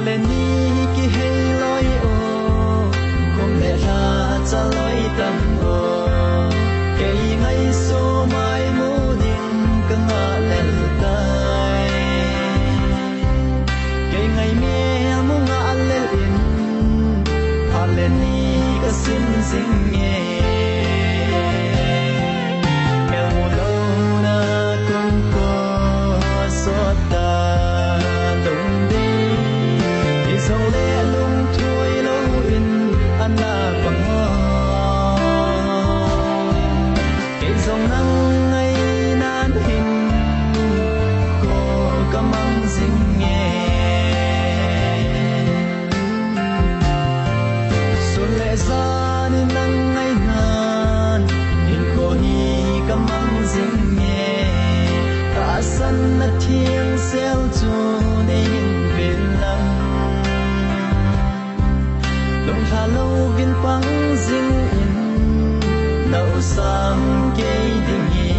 lên đi ki hay lối ô không để ra cha lối tâm ô cây ngày số mai mu đình căng ngã lên tay cây ngày mẹ mu ngã lên in à lên đi cái xin xin nghe thiên xeo cho nên bên lăng lòng thà lâu viên quang dinh in nấu sang cây đình nhị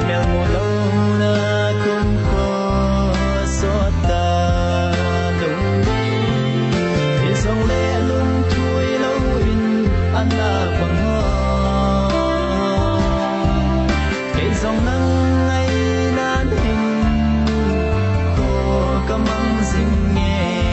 mèo mùa lâu na cũng có xót ta lung đi để dòng lệ lung thui lâu in ăn là quang dòng nắng ngày nan hình cô có mong dinh nghe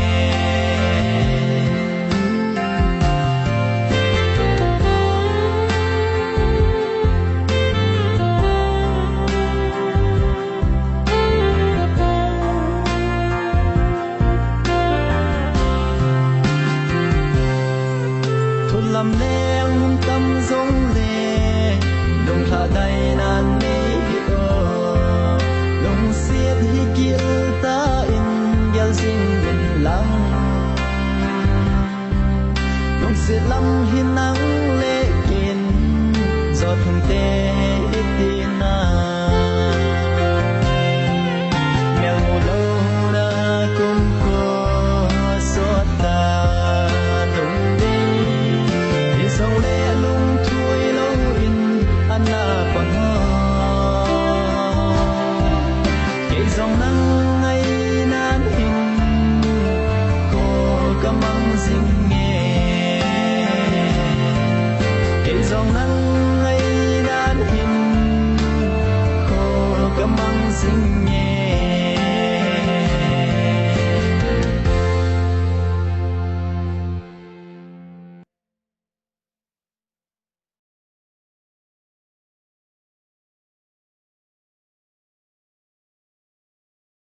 thôn làm neng tâm giống lệ đồng thả đầy nan ta in gel xin in lăng nông xiết lắm hin nắng lệ kín giọt hồng tê tin na mèo mù lâu đã cũng có xót ta lung đi thì dòng lệ lung thui lâu in ăn là bằng dòng nắng ngày nan hình cô có mong dinh nghe cái dòng nắng ngày nan hình cô có mong dinh nghe